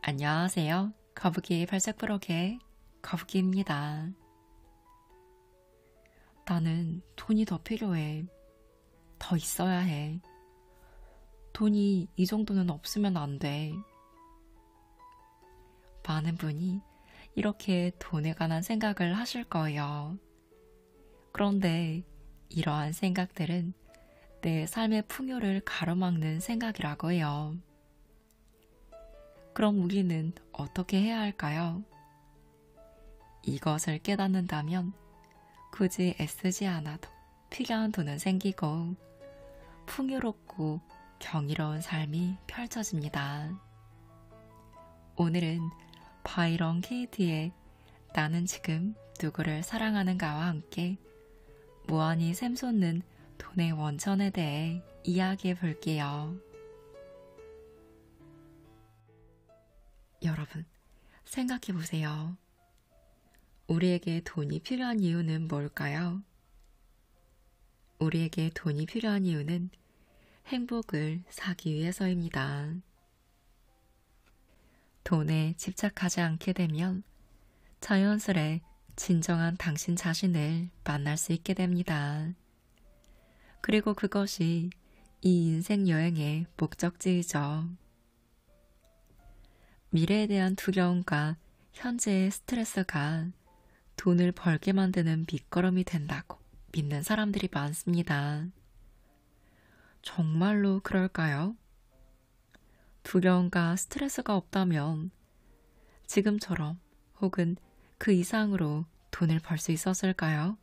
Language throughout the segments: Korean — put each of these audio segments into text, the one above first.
안녕하세요. 거북이 발작부록의 거북이입니다. 나는 돈이 더 필요해. 더 있어야 해. 돈이 이 정도는 없으면 안 돼. 많은 분이 이렇게 돈에 관한 생각을 하실 거예요. 그런데 이러한 생각들은 내 삶의 풍요를 가로막는 생각이라고 해요. 그럼 우리는 어떻게 해야 할까요? 이것을 깨닫는다면 굳이 애쓰지 않아도 필요한 돈은 생기고 풍요롭고 경이로운 삶이 펼쳐집니다. 오늘은 바이런 케이티의 나는 지금 누구를 사랑하는가와 함께 무한히 샘솟는 돈의 원천에 대해 이야기해 볼게요. 여러분, 생각해 보세요. 우리에게 돈이 필요한 이유는 뭘까요? 우리에게 돈이 필요한 이유는 행복을 사기 위해서입니다. 돈에 집착하지 않게 되면 자연스레 진정한 당신 자신을 만날 수 있게 됩니다. 그리고 그것이 이 인생 여행의 목적지이죠. 미래에 대한 두려움과 현재의 스트레스가 돈을 벌게 만드는 밑거름이 된다고 믿는 사람들이 많습니다. 정말로 그럴까요? 두려움과 스트레스가 없다면 지금처럼 혹은 그 이상으로 돈을 벌 수 있었을까요?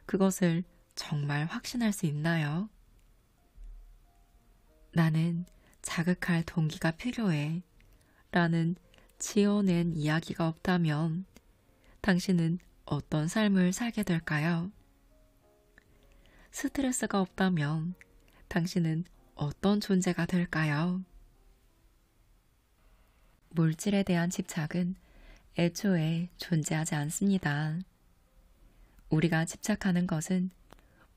그것을 정말 확신할 수 있나요? 나는 자극할 동기가 필요해 라는 지어낸 이야기가 없다면 당신은 어떤 삶을 살게 될까요? 스트레스가 없다면 당신은 어떤 존재가 될까요? 물질에 대한 집착은 애초에 존재하지 않습니다. 우리가 집착하는 것은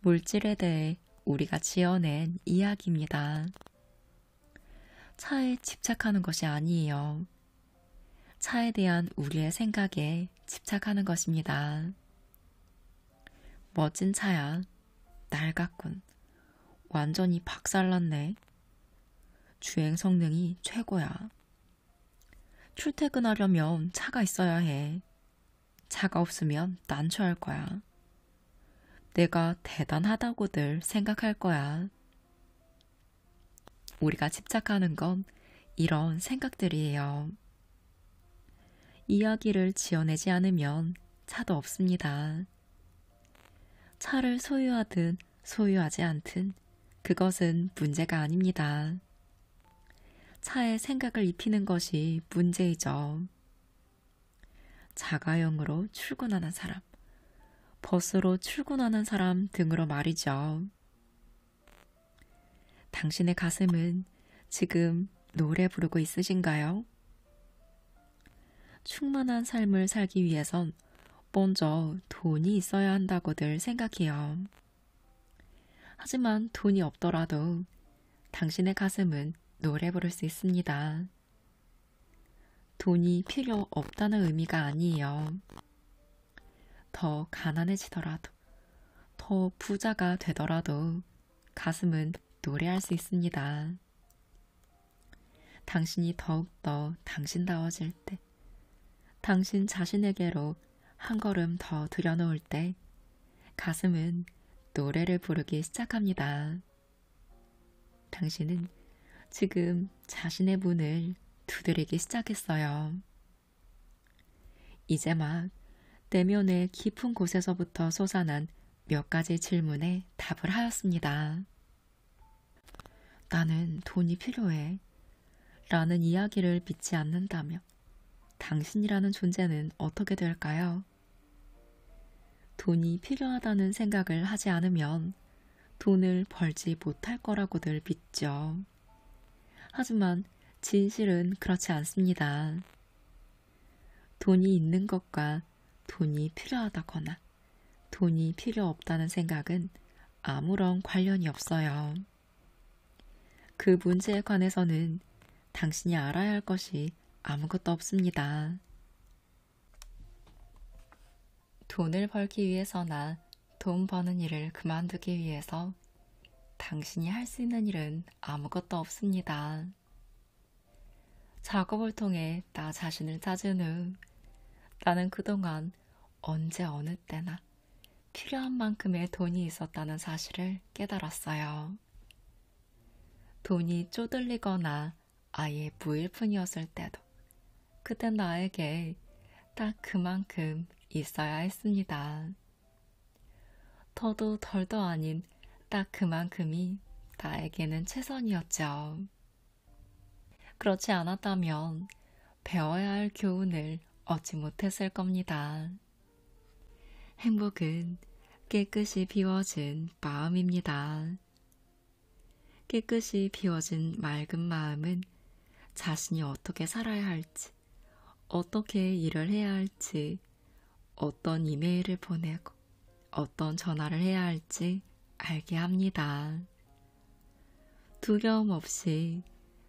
물질에 대해 우리가 지어낸 이야기입니다. 차에 집착하는 것이 아니에요. 차에 대한 우리의 생각에 집착하는 것입니다. 멋진 차야. 낡았군. 완전히 박살났네. 주행 성능이 최고야. 출퇴근하려면 차가 있어야 해. 차가 없으면 난처할 거야. 내가 대단하다고들 생각할 거야. 우리가 집착하는 건 이런 생각들이에요. 이야기를 지어내지 않으면 차도 없습니다. 차를 소유하든 소유하지 않든 그것은 문제가 아닙니다. 차에 생각을 입히는 것이 문제이죠. 자가용으로 출근하는 사람, 버스로 출근하는 사람 등으로 말이죠. 당신의 가슴은 지금 노래 부르고 있으신가요? 충만한 삶을 살기 위해선 먼저 돈이 있어야 한다고들 생각해요. 하지만 돈이 없더라도 당신의 가슴은 노래 부를 수 있습니다. 돈이 필요 없다는 의미가 아니에요. 더 가난해지더라도, 더 부자가 되더라도 가슴은 노래할 수 있습니다. 당신이 더욱더 당신다워질 때, 당신 자신에게로 한 걸음 더 들여놓을 때 가슴은 노래를 부르기 시작합니다. 당신은 지금 자신의 문을 두드리기 시작했어요. 이제 막 내면의 깊은 곳에서부터 솟아난 몇 가지 질문에 답을 하였습니다. 나는 돈이 필요해 라는 이야기를 믿지 않는다면 당신이라는 존재는 어떻게 될까요? 돈이 필요하다는 생각을 하지 않으면 돈을 벌지 못할 거라고들 믿죠. 하지만 진실은 그렇지 않습니다. 돈이 있는 것과 돈이 필요하다거나 돈이 필요 없다는 생각은 아무런 관련이 없어요. 그 문제에 관해서는 당신이 알아야 할 것이 아무것도 없습니다. 돈을 벌기 위해서나 돈 버는 일을 그만두기 위해서 당신이 할 수 있는 일은 아무것도 없습니다. 작업을 통해 나 자신을 찾은 후 나는 그동안 언제 어느 때나 필요한 만큼의 돈이 있었다는 사실을 깨달았어요. 돈이 쪼들리거나 아예 무일푼이었을 때도 그땐 나에게 딱 그만큼 있어야 했습니다. 더도 덜도 아닌 딱 그만큼이 나에게는 최선이었죠. 그렇지 않았다면 배워야 할 교훈을 얻지 못했을 겁니다. 행복은 깨끗이 비워진 마음입니다. 깨끗이 비워진 맑은 마음은 자신이 어떻게 살아야 할지, 어떻게 일을 해야 할지, 어떤 이메일을 보내고 어떤 전화를 해야 할지 알게 합니다. 두려움 없이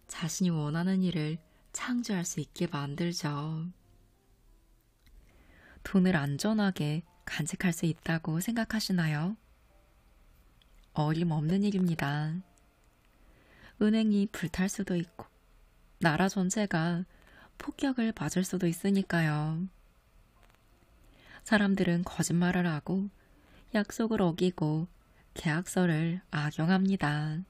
자신이 원하는 일을 창조할 수 있게 만들죠. 돈을 안전하게 간직할 수 있다고 생각하시나요? 어림없는 일입니다. 은행이 불탈 수도 있고 나라 전체가 폭격을 맞을 수도 있으니까요. 사람들은 거짓말을 하고 약속을 어기고 계약서를 악용합니다.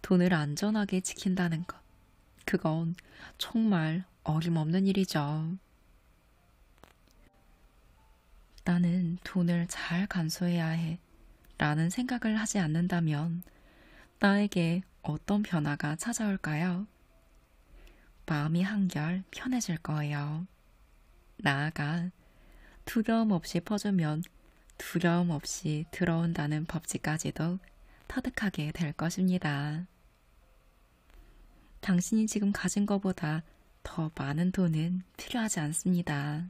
돈을 안전하게 지킨다는 것, 그건 정말 어림없는 일이죠. 나는 돈을 잘 간수해야 해 라는 생각을 하지 않는다면 나에게 어떤 변화가 찾아올까요? 마음이 한결 편해질 거예요. 나아가 두려움 없이 퍼주면 두려움 없이 들어온다는 법칙까지도 터득하게 될 것입니다. 당신이 지금 가진 것보다 더 많은 돈은 필요하지 않습니다.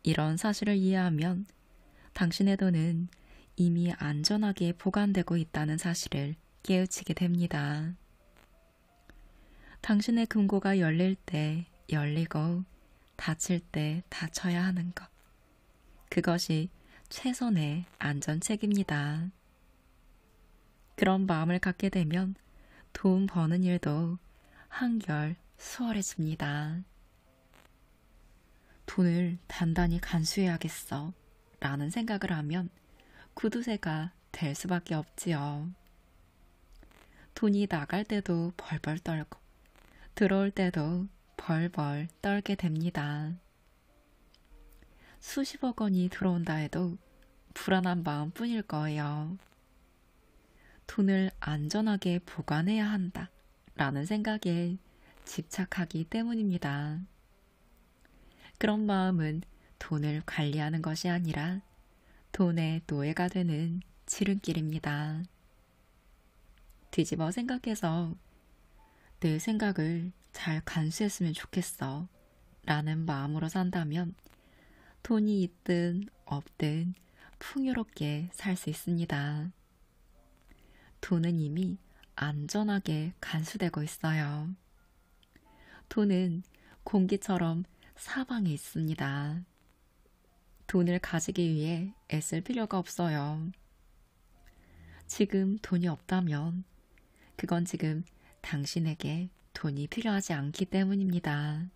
이런 사실을 이해하면 당신의 돈은 이미 안전하게 보관되고 있다는 사실을 깨우치게 됩니다. 당신의 금고가 열릴 때 열리고 닫힐 때 닫혀야 하는 것. 그것이 최선의 안전책입니다. 그런 마음을 갖게 되면 돈 버는 일도 한결 수월해집니다. 돈을 단단히 간수해야겠어 라는 생각을 하면 구두쇠가 될 수밖에 없지요. 돈이 나갈 때도 벌벌 떨고 들어올 때도 벌벌 떨게 됩니다. 수십억 원이 들어온다 해도 불안한 마음뿐일 거예요. 돈을 안전하게 보관해야 한다 라는 생각에 집착하기 때문입니다. 그런 마음은 돈을 관리하는 것이 아니라 돈의 노예가 되는 지름길입니다. 뒤집어 생각해서 내 생각을 잘 간수했으면 좋겠어 라는 마음으로 산다면 돈이 있든 없든 풍요롭게 살 수 있습니다. 돈은 이미 안전하게 간수되고 있어요. 돈은 공기처럼 사방에 있습니다. 돈을 가지기 위해 애쓸 필요가 없어요. 지금 돈이 없다면 그건 지금 당신에게 돈이 필요하지 않기 때문입니다.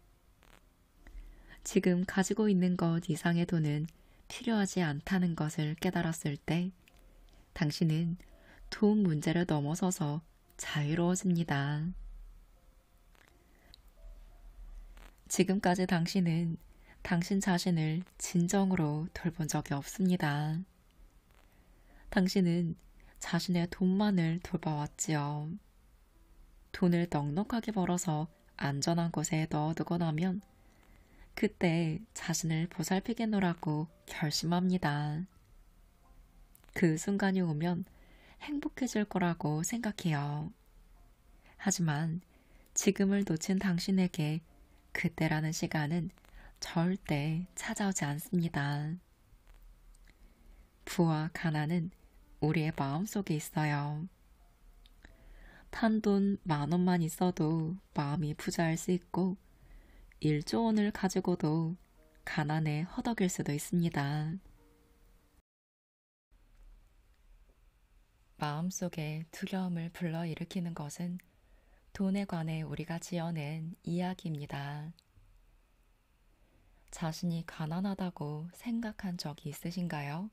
지금 가지고 있는 것 이상의 돈은 필요하지 않다는 것을 깨달았을 때 당신은 돈 문제를 넘어서서 자유로워집니다. 지금까지 당신은 당신 자신을 진정으로 돌본 적이 없습니다. 당신은 자신의 돈만을 돌봐왔지요. 돈을 넉넉하게 벌어서 안전한 곳에 넣어두고 나면 그때 자신을 보살피겠노라고 결심합니다. 그 순간이 오면 행복해질 거라고 생각해요. 하지만 지금을 놓친 당신에게 그때라는 시간은 절대 찾아오지 않습니다. 부와 가난은 우리의 마음속에 있어요. 단돈 10,000원만 있어도 마음이 부자일 수 있고 1조 원을 가지고도 가난에 허덕일 수도 있습니다. 마음속에 두려움을 불러일으키는 것은 돈에 관해 우리가 지어낸 이야기입니다. 자신이 가난하다고 생각한 적이 있으신가요?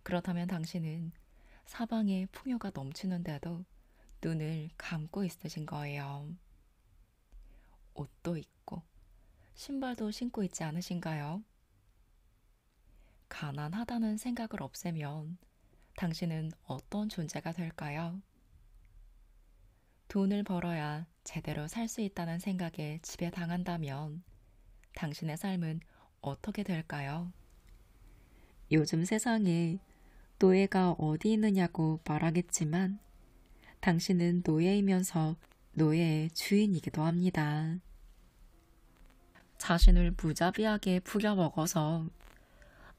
그렇다면 당신은 사방에 풍요가 넘치는데도 눈을 감고 있으신 거예요. 옷도 입고 신발도 신고 있지 않으신가요? 가난하다는 생각을 없애면 당신은 어떤 존재가 될까요? 돈을 벌어야 제대로 살 수 있다는 생각에 지배당한다면 당신의 삶은 어떻게 될까요? 요즘 세상에 노예가 어디 있느냐고 말하겠지만 당신은 노예이면서 노예의 주인이기도 합니다. 자신을 무자비하게 부려먹어서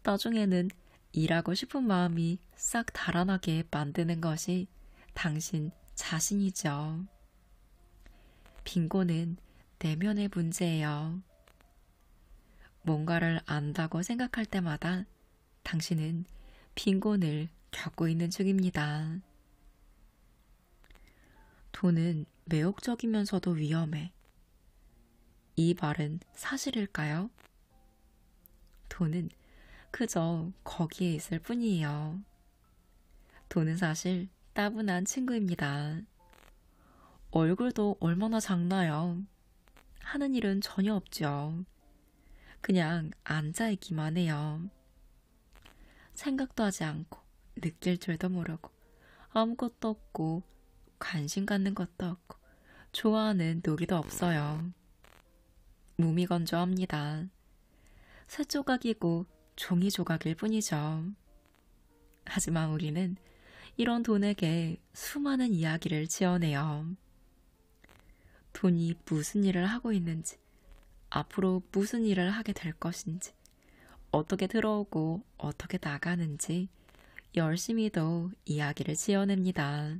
나중에는 일하고 싶은 마음이 싹 달아나게 만드는 것이 당신 자신이죠. 빈곤은 내면의 문제예요. 뭔가를 안다고 생각할 때마다 당신은 빈곤을 겪고 있는 중입니다. 돈은 매혹적이면서도 위험해. 이 말은 사실일까요? 돈은 그저 거기에 있을 뿐이에요. 돈은 사실 따분한 친구입니다. 얼굴도 얼마나 작나요? 하는 일은 전혀 없죠. 그냥 앉아있기만 해요. 생각도 하지 않고 느낄 줄도 모르고 아무것도 없고 관심 갖는 것도 없고 좋아하는 놀이도 없어요. 무미건조합니다. 새 조각이고 종이 조각일 뿐이죠. 하지만 우리는 이런 돈에게 수많은 이야기를 지어내요. 돈이 무슨 일을 하고 있는지, 앞으로 무슨 일을 하게 될 것인지, 어떻게 들어오고 어떻게 나가는지 열심히도 이야기를 지어냅니다.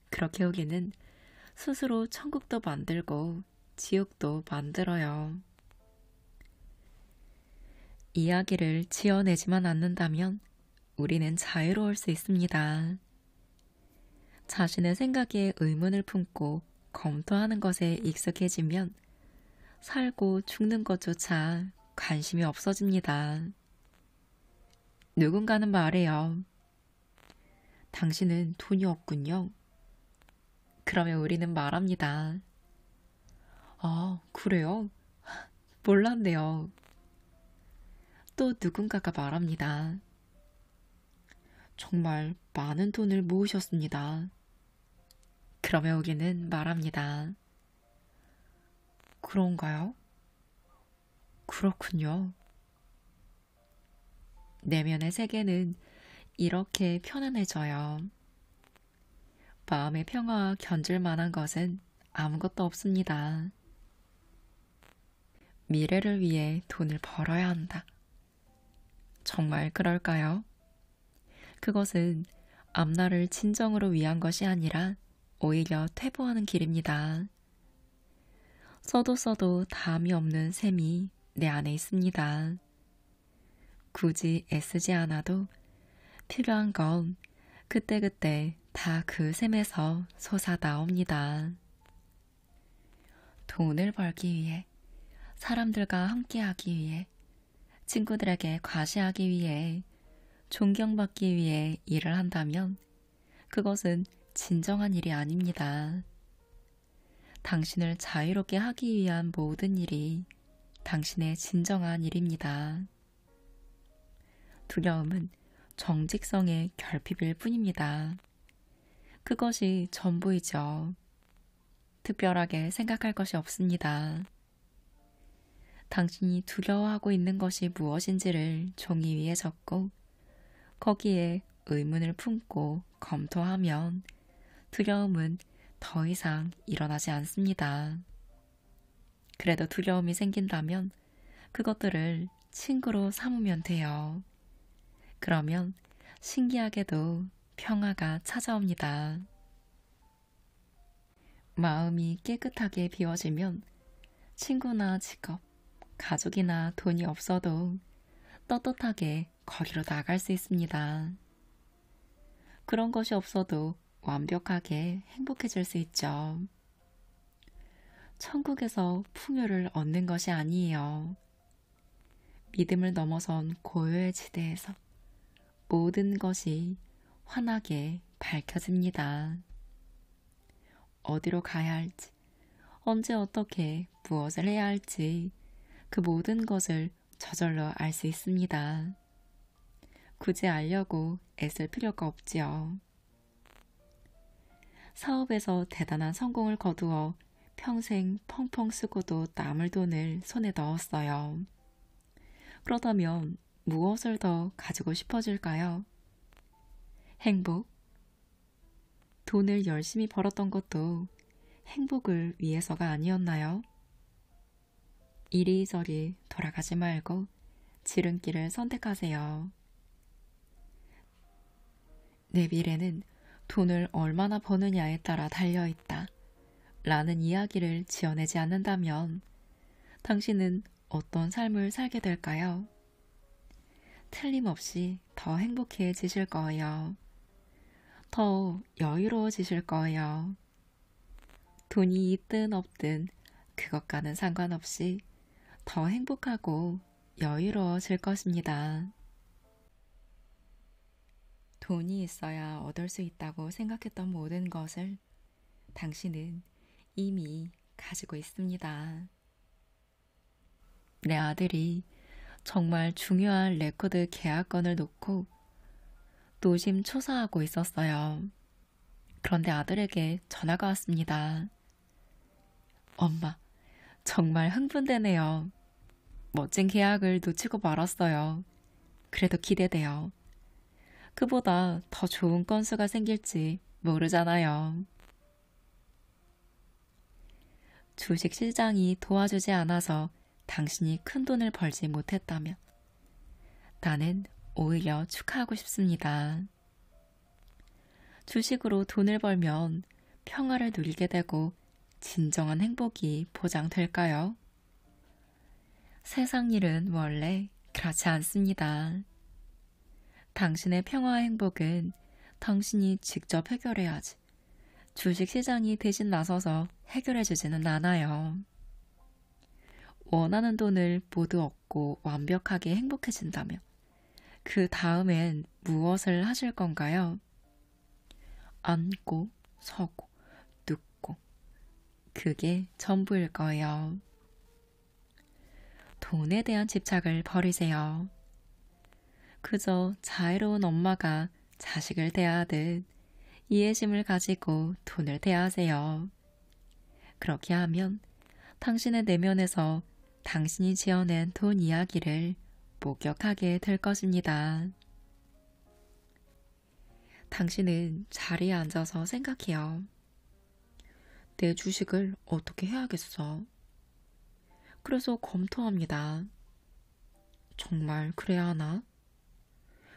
그렇게 우리는 스스로 천국도 만들고 지옥도 만들어요. 이야기를 지어내지만 않는다면 우리는 자유로울 수 있습니다. 자신의 생각에 의문을 품고 검토하는 것에 익숙해지면 살고 죽는 것조차 관심이 없어집니다. 누군가는 말해요. 당신은 돈이 없군요. 그러면 우리는 말합니다. 아, 그래요? 몰랐네요. 또 누군가가 말합니다. 정말 많은 돈을 모으셨습니다. 그러면 우리는 말합니다. 그런가요? 그렇군요. 내면의 세계는 이렇게 편안해져요. 마음의 평화와 견줄 만한 것은 아무것도 없습니다. 미래를 위해 돈을 벌어야 한다. 정말 그럴까요? 그것은 앞날을 진정으로 위한 것이 아니라 오히려 퇴보하는 길입니다. 써도 담이 없는 셈이 내 안에 있습니다. 굳이 애쓰지 않아도 필요한 건 그때그때 다 그 셈에서 솟아 나옵니다. 돈을 벌기 위해, 사람들과 함께하기 위해, 친구들에게 과시하기 위해, 존경받기 위해 일을 한다면 그것은 진정한 일이 아닙니다. 당신을 자유롭게 하기 위한 모든 일이 당신의 진정한 일입니다. 두려움은 정직성의 결핍일 뿐입니다. 그것이 전부이죠. 특별하게 생각할 것이 없습니다. 당신이 두려워하고 있는 것이 무엇인지를 종이 위에 적고 거기에 의문을 품고 검토하면 두려움은 더 이상 일어나지 않습니다. 그래도 두려움이 생긴다면 그것들을 친구로 삼으면 돼요. 그러면 신기하게도 평화가 찾아옵니다. 마음이 깨끗하게 비워지면 친구나 직업, 가족이나 돈이 없어도 떳떳하게 거리로 나갈 수 있습니다. 그런 것이 없어도 완벽하게 행복해질 수 있죠. 천국에서 풍요를 얻는 것이 아니에요. 믿음을 넘어선 고요의 지대에서 모든 것이 환하게 밝혀집니다. 어디로 가야 할지, 언제 어떻게 무엇을 해야 할지 그 모든 것을 저절로 알 수 있습니다. 굳이 알려고 애쓸 필요가 없지요. 사업에서 대단한 성공을 거두어 평생 펑펑 쓰고도 남을 돈을 손에 넣었어요. 그렇다면 무엇을 더 가지고 싶어질까요? 행복? 돈을 열심히 벌었던 것도 행복을 위해서가 아니었나요? 이리저리 돌아가지 말고 지름길을 선택하세요. 내 미래는 돈을 얼마나 버느냐에 따라 달려있다 라는 이야기를 지어내지 않는다면 당신은 어떤 삶을 살게 될까요? 틀림없이 더 행복해지실 거예요. 더 여유로워지실 거예요. 돈이 있든 없든 그것과는 상관없이 더 행복하고 여유로워질 것입니다. 돈이 있어야 얻을 수 있다고 생각했던 모든 것을 당신은 이미 가지고 있습니다. 내 아들이 정말 중요한 레코드 계약건을 놓고 노심초사하고 있었어요. 그런데 아들에게 전화가 왔습니다. 엄마, 정말 흥분되네요. 멋진 계약을 놓치고 말았어요. 그래도 기대돼요. 그보다 더 좋은 건수가 생길지 모르잖아요. 주식시장이 도와주지 않아서 당신이 큰 돈을 벌지 못했다면 나는 오히려 축하하고 싶습니다. 주식으로 돈을 벌면 평화를 누리게 되고 진정한 행복이 보장될까요? 세상 일은 원래 그렇지 않습니다. 당신의 평화와 행복은 당신이 직접 해결해야지 주식시장이 대신 나서서 해결해주지는 않아요. 원하는 돈을 모두 얻고 완벽하게 행복해진다면 그 다음엔 무엇을 하실 건가요? 앉고 서고 눕고 그게 전부일 거예요. 돈에 대한 집착을 버리세요. 그저 자애로운 엄마가 자식을 대하듯 이해심을 가지고 돈을 대하세요. 그렇게 하면 당신의 내면에서 당신이 지어낸 돈 이야기를 목격하게 될 것입니다. 당신은 자리에 앉아서 생각해요. 내 주식을 어떻게 해야겠어? 그래서 검토합니다. 정말 그래야 하나?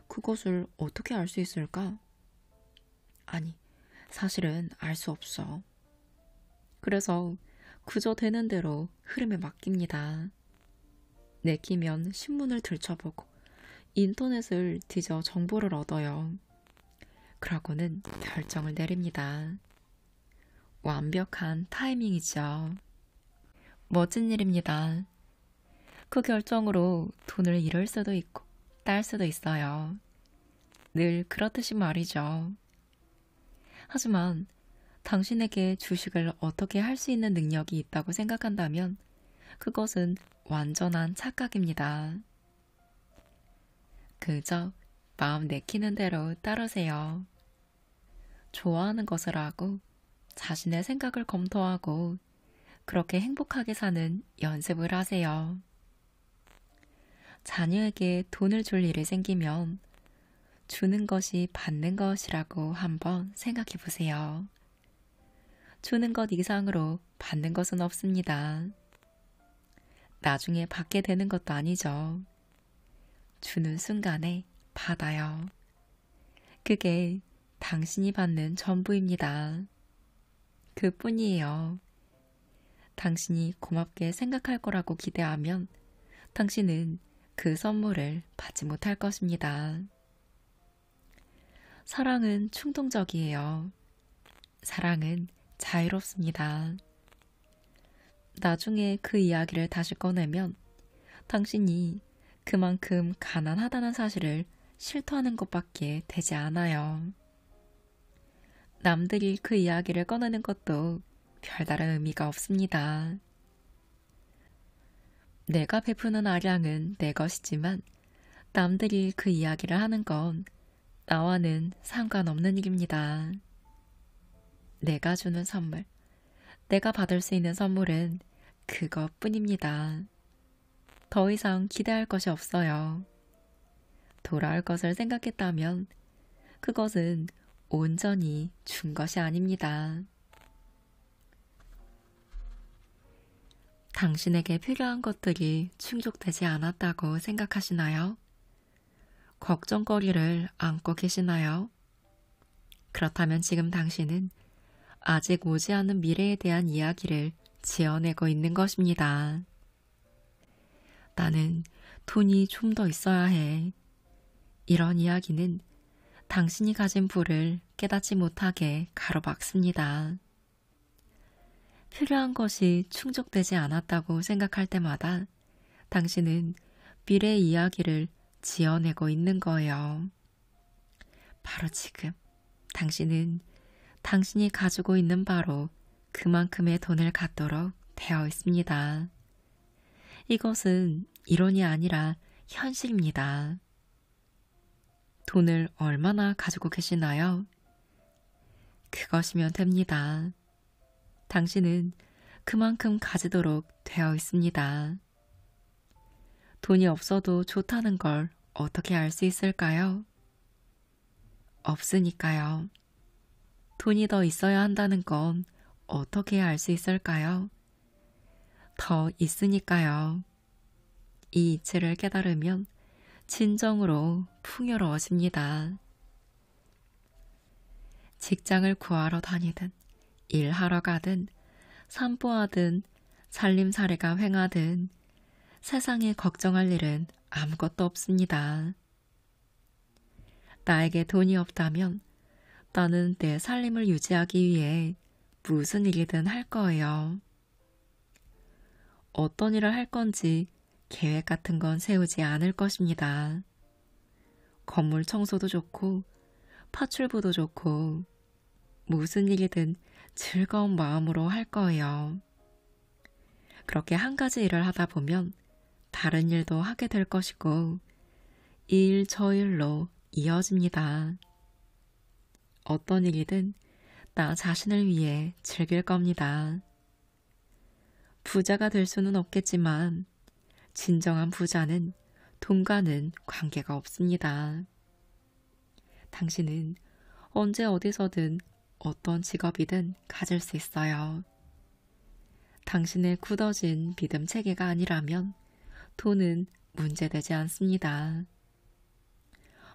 그것을 어떻게 알 수 있을까? 아니, 사실은 알 수 없어. 그래서 그저 되는 대로 흐름에 맡깁니다. 내키면 신문을 들춰보고 인터넷을 뒤져 정보를 얻어요. 그러고는 결정을 내립니다. 완벽한 타이밍이죠. 멋진 일입니다. 그 결정으로 돈을 잃을 수도 있고 딸 수도 있어요. 늘 그렇듯이 말이죠. 하지만 당신에게 주식을 어떻게 할 수 있는 능력이 있다고 생각한다면 그것은 완전한 착각입니다. 그저 마음 내키는 대로 따르세요. 좋아하는 것을 하고 자신의 생각을 검토하고 그렇게 행복하게 사는 연습을 하세요. 자녀에게 돈을 줄 일이 생기면 주는 것이 받는 것이라고 한번 생각해 보세요. 주는 것 이상으로 받는 것은 없습니다. 나중에 받게 되는 것도 아니죠. 주는 순간에 받아요. 그게 당신이 받는 전부입니다. 그뿐이에요. 당신이 고맙게 생각할 거라고 기대하면 당신은 그 선물을 받지 못할 것입니다. 사랑은 충동적이에요. 사랑은 자유롭습니다. 나중에 그 이야기를 다시 꺼내면 당신이 그만큼 가난하다는 사실을 실토하는 것밖에 되지 않아요. 남들이 그 이야기를 꺼내는 것도 별다른 의미가 없습니다. 내가 베푸는 아량은 내 것이지만 남들이 그 이야기를 하는 건 나와는 상관없는 일입니다. 내가 주는 선물, 내가 받을 수 있는 선물은 그것뿐입니다. 더 이상 기대할 것이 없어요. 돌아올 것을 생각했다면 그것은 온전히 준 것이 아닙니다. 당신에게 필요한 것들이 충족되지 않았다고 생각하시나요? 걱정거리를 안고 계시나요? 그렇다면 지금 당신은 아직 오지 않은 미래에 대한 이야기를 지어내고 있는 것입니다. 나는 돈이 좀 더 있어야 해. 이런 이야기는 당신이 가진 부를 깨닫지 못하게 가로막습니다. 필요한 것이 충족되지 않았다고 생각할 때마다 당신은 미래의 이야기를 지어내고 있는 거예요. 바로 지금 당신은 당신이 가지고 있는 바로 그만큼의 돈을 갖도록 되어 있습니다. 이것은 이론이 아니라 현실입니다. 돈을 얼마나 가지고 계시나요? 그것이면 됩니다. 당신은 그만큼 가지도록 되어 있습니다. 돈이 없어도 좋다는 걸 어떻게 알 수 있을까요? 없으니까요. 돈이 더 있어야 한다는 건 어떻게 알 수 있을까요? 더 있으니까요. 이 이치를 깨달으면 진정으로 풍요로워집니다. 직장을 구하러 다니든 일하러 가든 산보하든 살림살이가 횡하든 세상에 걱정할 일은 아무것도 없습니다. 나에게 돈이 없다면 나는 내 살림을 유지하기 위해 무슨 일이든 할 거예요. 어떤 일을 할 건지 계획 같은 건 세우지 않을 것입니다. 건물 청소도 좋고 파출부도 좋고 무슨 일이든 즐거운 마음으로 할 거예요. 그렇게 한 가지 일을 하다 보면 다른 일도 하게 될 것이고 이 일 저 일로 이어집니다. 어떤 일이든 나 자신을 위해 즐길 겁니다. 부자가 될 수는 없겠지만 진정한 부자는 돈과는 관계가 없습니다. 당신은 언제 어디서든 어떤 직업이든 가질 수 있어요. 당신의 굳어진 믿음 체계가 아니라면 돈은 문제되지 않습니다.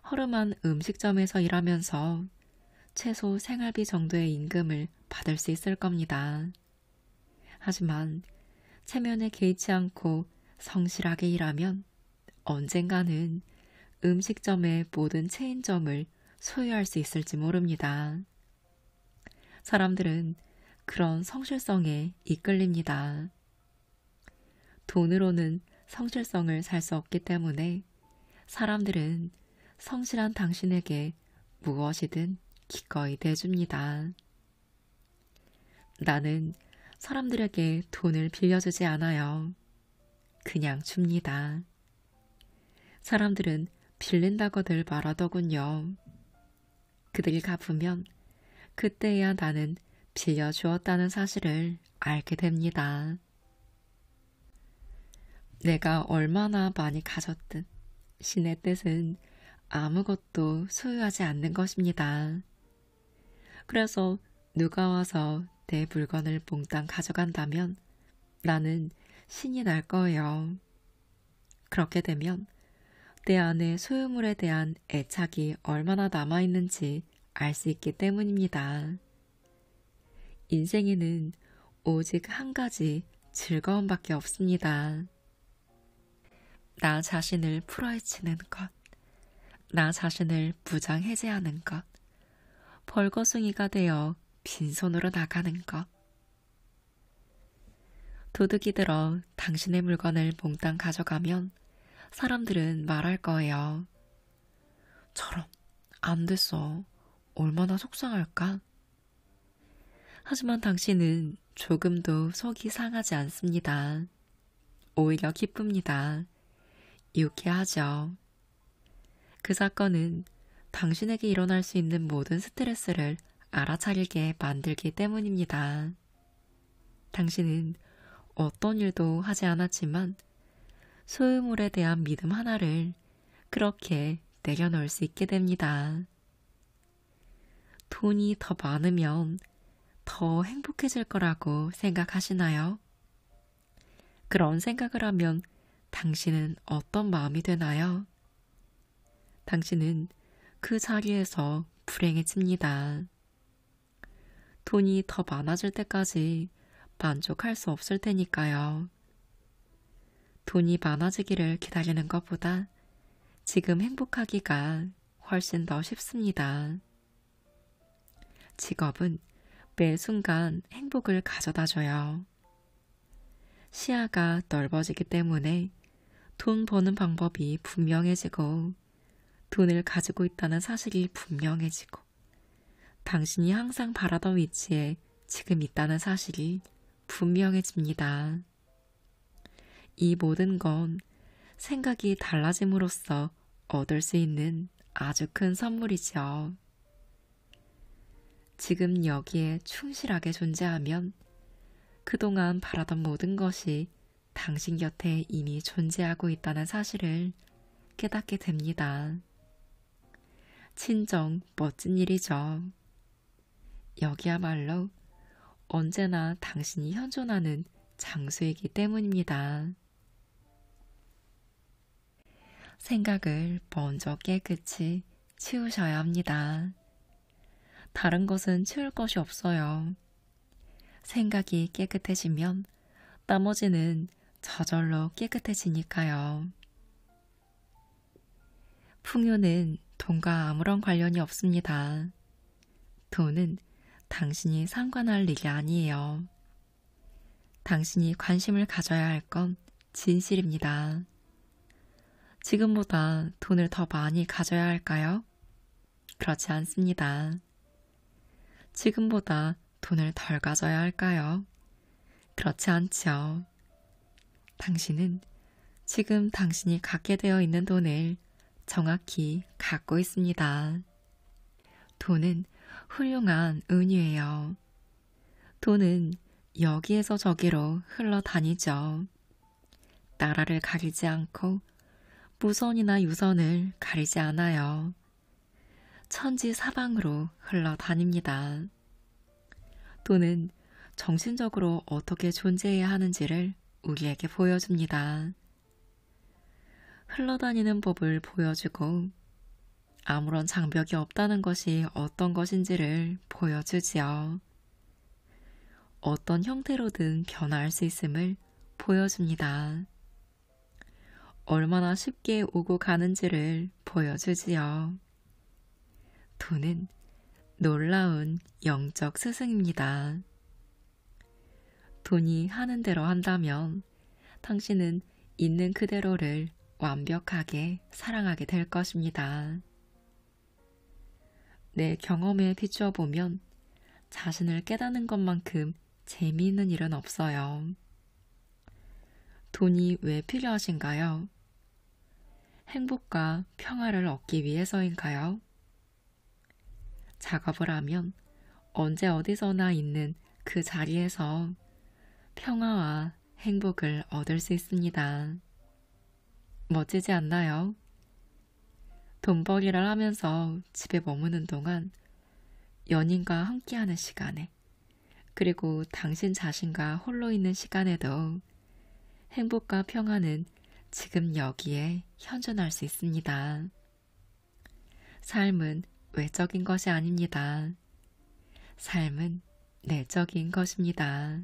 허름한 음식점에서 일하면서 최소 생활비 정도의 임금을 받을 수 있을 겁니다. 하지만 체면에 개의치 않고 성실하게 일하면 언젠가는 음식점의 모든 체인점을 소유할 수 있을지 모릅니다. 사람들은 그런 성실성에 이끌립니다. 돈으로는 성실성을 살 수 없기 때문에 사람들은 성실한 당신에게 무엇이든 기꺼이 내줍니다. 나는 사람들에게 돈을 빌려주지 않아요. 그냥 줍니다. 사람들은 빌린다고들 말하더군요. 그들이 갚으면 그때야 나는 빌려주었다는 사실을 알게 됩니다. 내가 얼마나 많이 가졌든 신의 뜻은 아무것도 소유하지 않는 것입니다. 그래서 누가 와서 내 물건을 몽땅 가져간다면 나는 신이 날 거예요. 그렇게 되면 내 안에 소유물에 대한 애착이 얼마나 남아있는지 알 수 있기 때문입니다. 인생에는 오직 한 가지 즐거움밖에 없습니다. 나 자신을 풀어헤치는 것, 나 자신을 무장해제하는 것, 벌거숭이가 되어 빈손으로 나가는 것. 도둑이 들어 당신의 물건을 몽땅 가져가면 사람들은 말할 거예요. 저런, 안 됐어. 얼마나 속상할까? 하지만 당신은 조금도 속이 상하지 않습니다. 오히려 기쁩니다. 유쾌하죠. 그 사건은 당신에게 일어날 수 있는 모든 스트레스를 알아차리게 만들기 때문입니다. 당신은 어떤 일도 하지 않았지만 소유물에 대한 믿음 하나를 그렇게 내려놓을 수 있게 됩니다. 돈이 더 많으면 더 행복해질 거라고 생각하시나요? 그런 생각을 하면 당신은 어떤 마음이 되나요? 당신은 그 자리에서 불행해집니다. 돈이 더 많아질 때까지 만족할 수 없을 테니까요. 돈이 많아지기를 기다리는 것보다 지금 행복하기가 훨씬 더 쉽습니다. 직업은 매 순간 행복을 가져다 줘요. 시야가 넓어지기 때문에 돈 버는 방법이 분명해지고 돈을 가지고 있다는 사실이 분명해지고 당신이 항상 바라던 위치에 지금 있다는 사실이 분명해집니다. 이 모든 건 생각이 달라짐으로써 얻을 수 있는 아주 큰 선물이죠. 지금 여기에 충실하게 존재하면 그동안 바라던 모든 것이 당신 곁에 이미 존재하고 있다는 사실을 깨닫게 됩니다. 진정 멋진 일이죠. 여기야말로 언제나 당신이 현존하는 장소이기 때문입니다. 생각을 먼저 깨끗이 치우셔야 합니다. 다른 것은 치울 것이 없어요. 생각이 깨끗해지면 나머지는 저절로 깨끗해지니까요. 풍요는 돈과 아무런 관련이 없습니다. 돈은 당신이 상관할 일이 아니에요. 당신이 관심을 가져야 할 건 진실입니다. 지금보다 돈을 더 많이 가져야 할까요? 그렇지 않습니다. 지금보다 돈을 덜 가져야 할까요? 그렇지 않죠. 당신은 지금 당신이 갖게 되어 있는 돈을 정확히 갖고 있습니다. 돈은 훌륭한 은유예요. 돈은 여기에서 저기로 흘러다니죠. 나라를 가리지 않고 무선이나 유선을 가리지 않아요. 천지사방으로 흘러다닙니다. 돈은 정신적으로 어떻게 존재해야 하는지를 우리에게 보여줍니다. 흘러다니는 법을 보여주고 아무런 장벽이 없다는 것이 어떤 것인지를 보여주지요. 어떤 형태로든 변화할 수 있음을 보여줍니다. 얼마나 쉽게 오고 가는지를 보여주지요. 돈은 놀라운 영적 스승입니다. 돈이 하는 대로 한다면 당신은 있는 그대로를 완벽하게 사랑하게 될 것입니다. 내 경험에 비추어 보면 자신을 깨닫는 것만큼 재미있는 일은 없어요. 돈이 왜 필요하신가요? 행복과 평화를 얻기 위해서인가요? 작업을 하면 언제 어디서나 있는 그 자리에서 평화와 행복을 얻을 수 있습니다. 멋지지 않나요? 돈벌이를 하면서 집에 머무는 동안 연인과 함께하는 시간에 그리고 당신 자신과 홀로 있는 시간에도 행복과 평화는 지금 여기에 현존할 수 있습니다. 삶은 외적인 것이 아닙니다. 삶은 내적인 것입니다.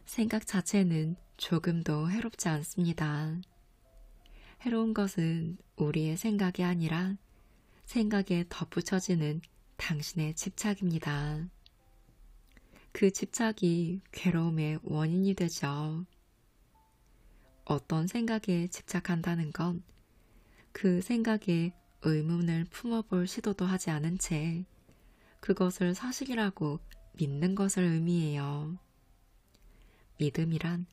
생각 자체는 조금도 해롭지 않습니다. 해로운 것은 우리의 생각이 아니라 생각에 덧붙여지는 당신의 집착입니다. 그 집착이 괴로움의 원인이 되죠. 어떤 생각에 집착한다는 건 그 생각에 의문을 품어볼 시도도 하지 않은 채 그것을 사실이라고 믿는 것을 의미해요. 믿음이란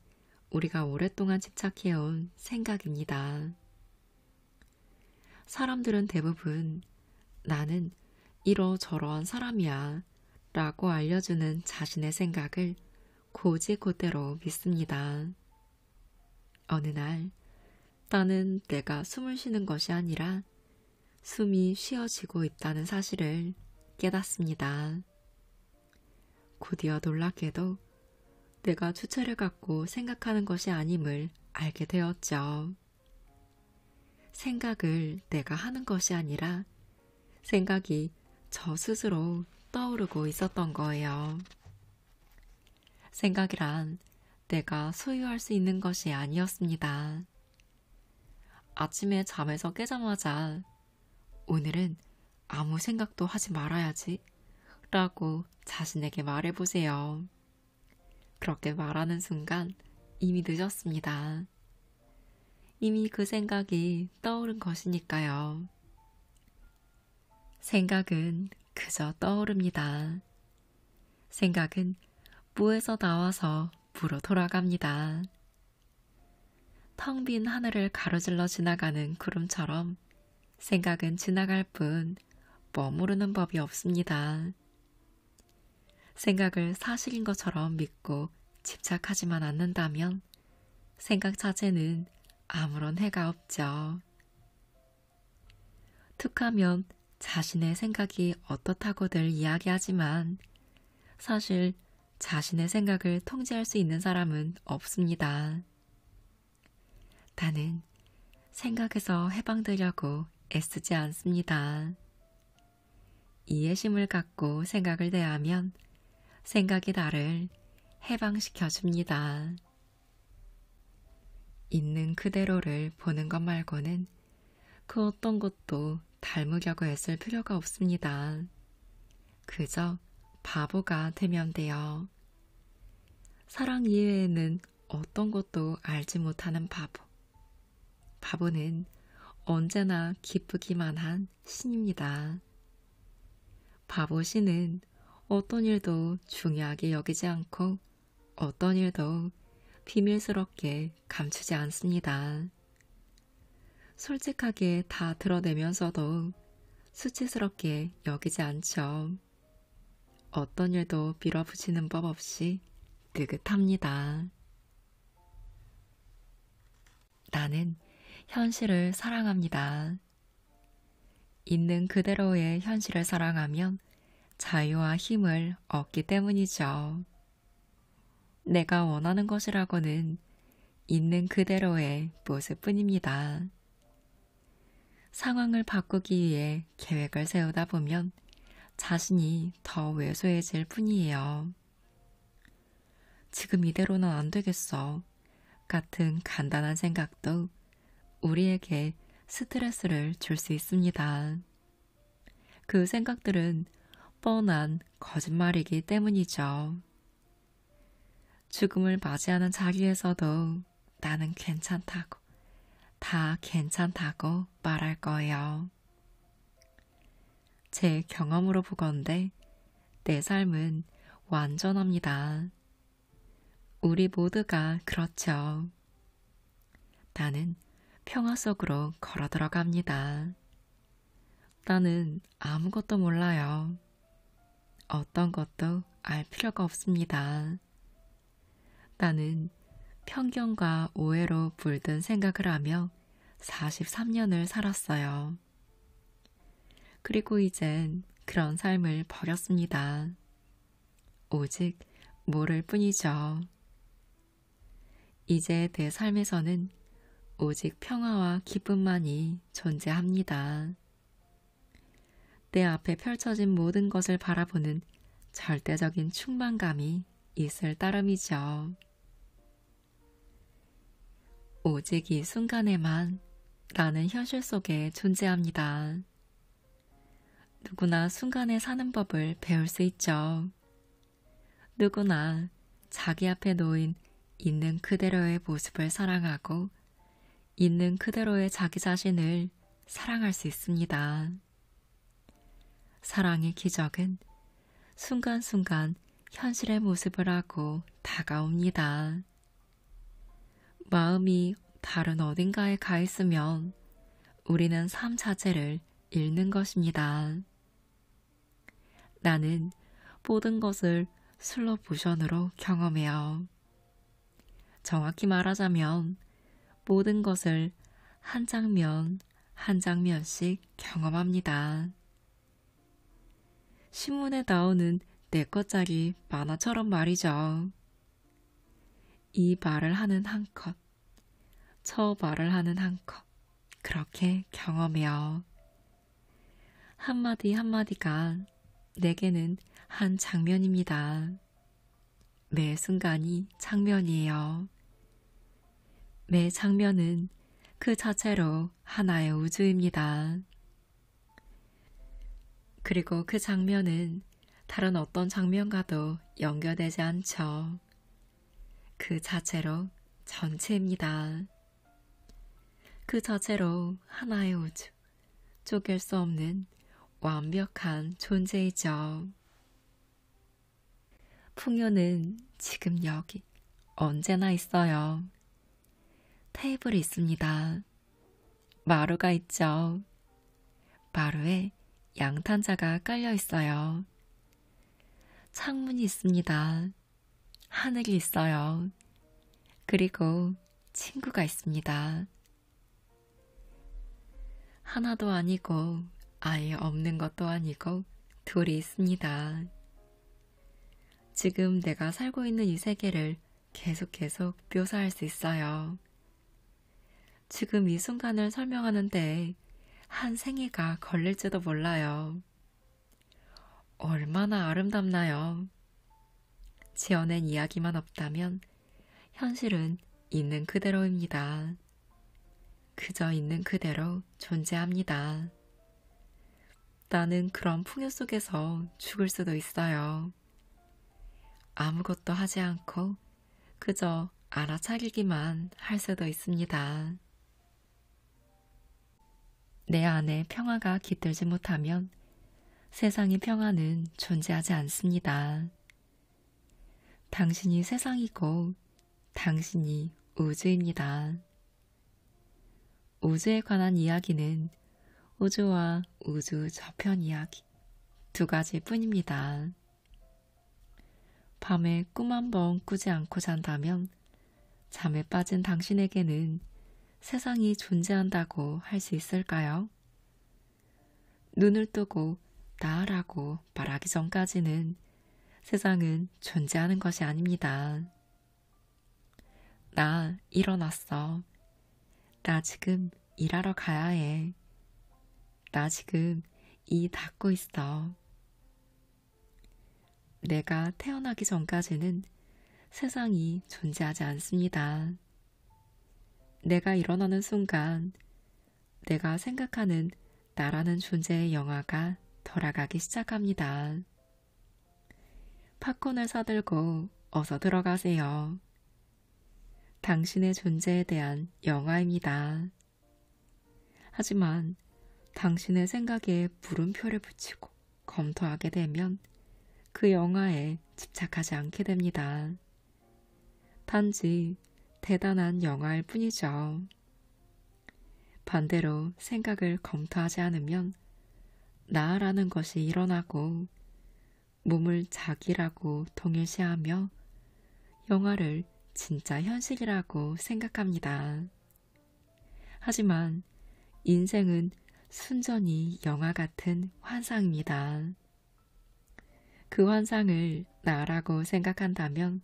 우리가 오랫동안 집착해온 생각입니다. 사람들은 대부분 나는 이러저러한 사람이야 라고 알려주는 자신의 생각을 곧이곧대로 믿습니다. 어느 날 나는 내가 숨을 쉬는 것이 아니라 숨이 쉬어지고 있다는 사실을 깨닫습니다. 곧이어 놀랍게도 내가 주체를 갖고 생각하는 것이 아님을 알게 되었죠. 생각을 내가 하는 것이 아니라 생각이 저 스스로 떠오르고 있었던 거예요. 생각이란 내가 소유할 수 있는 것이 아니었습니다. 아침에 잠에서 깨자마자 오늘은 아무 생각도 하지 말아야지 라고 자신에게 말해보세요. 그렇게 말하는 순간 이미 늦었습니다. 이미 그 생각이 떠오른 것이니까요. 생각은 그저 떠오릅니다. 생각은 무에서 나와서 무로 돌아갑니다. 텅 빈 하늘을 가로질러 지나가는 구름처럼 생각은 지나갈 뿐 머무르는 법이 없습니다. 생각을 사실인 것처럼 믿고 집착하지만 않는다면 생각 자체는 아무런 해가 없죠. 툭하면 자신의 생각이 어떻다고들 이야기하지만 사실 자신의 생각을 통제할 수 있는 사람은 없습니다. 나는 생각에서 해방되려고 애쓰지 않습니다. 이해심을 갖고 생각을 대하면 생각이 나를 해방시켜 줍니다. 있는 그대로를 보는 것 말고는 그 어떤 것도 닮으려고 애쓸 필요가 없습니다. 그저 바보가 되면 돼요. 사랑 이외에는 어떤 것도 알지 못하는 바보. 바보는 언제나 기쁘기만 한 신입니다. 바보 신은 어떤 일도 중요하게 여기지 않고 어떤 일도 비밀스럽게 감추지 않습니다. 솔직하게 다 드러내면서도 수치스럽게 여기지 않죠. 어떤 일도 밀어붙이는 법 없이 느긋합니다. 나는 현실을 사랑합니다. 있는 그대로의 현실을 사랑하면 자유와 힘을 얻기 때문이죠. 내가 원하는 것이라고는 있는 그대로의 모습뿐입니다. 상황을 바꾸기 위해 계획을 세우다 보면 자신이 더 왜소해질 뿐이에요. 지금 이대로는 안 되겠어 같은 간단한 생각도 우리에게 스트레스를 줄 수 있습니다. 그 생각들은 뻔한 거짓말이기 때문이죠. 죽음을 맞이하는 자리에서도 나는 괜찮다고, 다 괜찮다고 말할 거예요. 제 경험으로 보건대 내 삶은 완전합니다. 우리 모두가 그렇죠. 나는 평화 속으로 걸어 들어갑니다. 나는 아무것도 몰라요. 어떤 것도 알 필요가 없습니다. 나는 편견과 오해로 물든 생각을 하며 43년을 살았어요. 그리고 이젠 그런 삶을 버렸습니다. 오직 모를 뿐이죠. 이제 내 삶에서는 오직 평화와 기쁨만이 존재합니다. 내 앞에 펼쳐진 모든 것을 바라보는 절대적인 충만감이 있을 따름이죠. 오직 이 순간에만 나는 현실 속에 존재합니다. 누구나 순간에 사는 법을 배울 수 있죠. 누구나 자기 앞에 놓인 있는 그대로의 모습을 사랑하고 있는 그대로의 자기 자신을 사랑할 수 있습니다. 사랑의 기적은 순간순간 현실의 모습을 하고 다가옵니다. 마음이 다른 어딘가에 가 있으면 우리는 삶 자체를 잃는 것입니다. 나는 모든 것을 슬로 모션으로 경험해요. 정확히 말하자면 모든 것을 한 장면 한 장면씩 경험합니다. 신문에 나오는 내 것짜리 만화처럼 말이죠. 이 말을 하는 한 컷, 저 말을 하는 한 컷, 그렇게 경험해요. 한마디 한마디가 내게는 한 장면입니다. 매 순간이 장면이에요. 매 장면은 그 자체로 하나의 우주입니다. 그리고 그 장면은 다른 어떤 장면과도 연결되지 않죠. 그 자체로 전체입니다. 그 자체로 하나의 우주, 쪼갤 수 없는 완벽한 존재이죠. 풍요는 지금 여기 언제나 있어요. 테이블이 있습니다. 마루가 있죠. 마루에 양탄자가 깔려 있어요. 창문이 있습니다. 하늘이 있어요. 그리고 친구가 있습니다. 하나도 아니고 아예 없는 것도 아니고 둘이 있습니다. 지금 내가 살고 있는 이 세계를 계속 묘사할 수 있어요. 지금 이 순간을 설명하는데 한 생애가 걸릴지도 몰라요. 얼마나 아름답나요? 지어낸 이야기만 없다면 현실은 있는 그대로입니다. 그저 있는 그대로 존재합니다. 나는 그런 풍요 속에서 죽을 수도 있어요. 아무것도 하지 않고 그저 알아차리기만 할 수도 있습니다. 내 안에 평화가 깃들지 못하면 세상의 평화는 존재하지 않습니다. 당신이 세상이고 당신이 우주입니다. 우주에 관한 이야기는 우주와 우주 저편 이야기 두 가지뿐입니다. 밤에 꿈 한 번 꾸지 않고 잔다면 잠에 빠진 당신에게는 세상이 존재한다고 할 수 있을까요? 눈을 뜨고 나라고 말하기 전까지는 세상은 존재하는 것이 아닙니다. 나 일어났어. 나 지금 일하러 가야 해. 나 지금 이 닦고 있어. 내가 태어나기 전까지는 세상이 존재하지 않습니다. 내가 일어나는 순간 내가 생각하는 나라는 존재의 영화가 돌아가기 시작합니다. 팝콘을 사들고 어서 들어가세요. 당신의 존재에 대한 영화입니다. 하지만 당신의 생각에 물음표를 붙이고 검토하게 되면 그 영화에 집착하지 않게 됩니다. 단지 대단한 영화일 뿐이죠. 반대로 생각을 검토하지 않으면 나라는 것이 일어나고 몸을 자기라고 동일시하며 영화를 진짜 현실이라고 생각합니다. 하지만 인생은 순전히 영화 같은 환상입니다. 그 환상을 나라고 생각한다면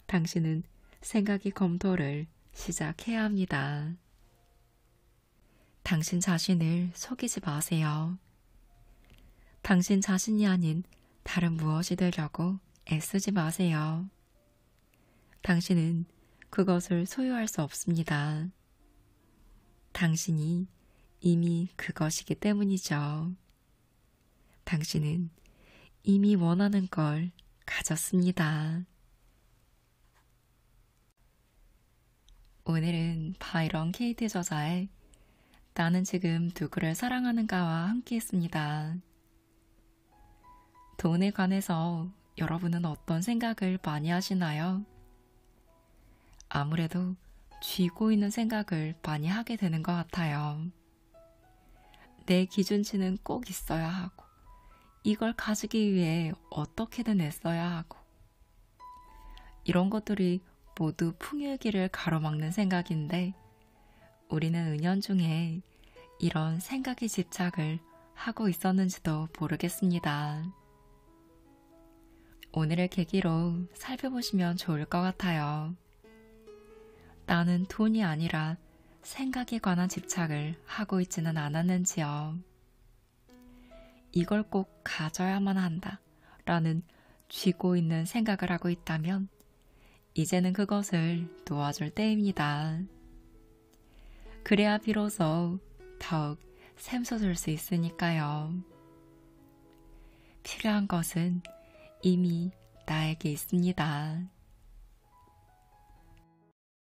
당신은 생각의 검토를 시작해야 합니다. 당신 자신을 속이지 마세요. 당신 자신이 아닌 다른 무엇이 되려고 애쓰지 마세요. 당신은 그것을 소유할 수 없습니다. 당신이 이미 그것이기 때문이죠. 당신은 이미 원하는 걸 가졌습니다. 오늘은 바이런 케이트 저자의 나는 지금 누구를 사랑하는가와 함께 했습니다. 돈에 관해서 여러분은 어떤 생각을 많이 하시나요? 아무래도 쥐고 있는 생각을 많이 하게 되는 것 같아요. 내 기준치는 꼭 있어야 하고, 이걸 가지기 위해 어떻게든 애써야 하고, 이런 것들이 모두 풍요의 길을 가로막는 생각인데, 우리는 은연중에 이런 생각에 집착을 하고 있었는지도 모르겠습니다. 오늘을 계기로 살펴보시면 좋을 것 같아요. 나는 돈이 아니라 생각에 관한 집착을 하고 있지는 않았는지요. 이걸 꼭 가져야만 한다 라는 쥐고 있는 생각을 하고 있다면 이제는 그것을 놓아줄 때입니다. 그래야 비로소 더욱 샘솟을 수 있으니까요. 필요한 것은 이미 나에게 있습니다.